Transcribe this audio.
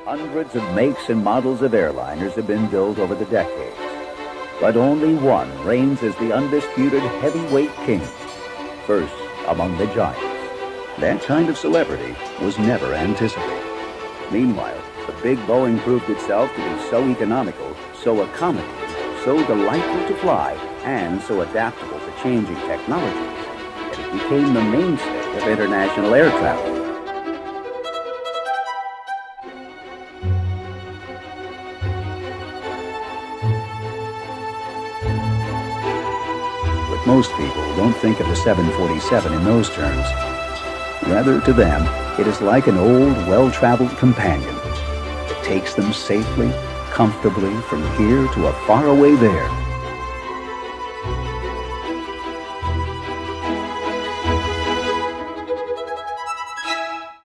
Hundreds of makes and models of airliners have been built over the decades, but only one reigns as the undisputed heavyweight king, first among the giants. That kind of celebrity was never anticipated. Meanwhile, the big Boeing proved itself to be so economical, so accommodating, so delightful to fly, and so adaptable to changing technologies that it became the mainstay of international air travel. But most people don't think of the 747 in those terms. Rather, to them, it is like an old, well-traveled companion. It takes them safely, comfortably from here to a faraway there.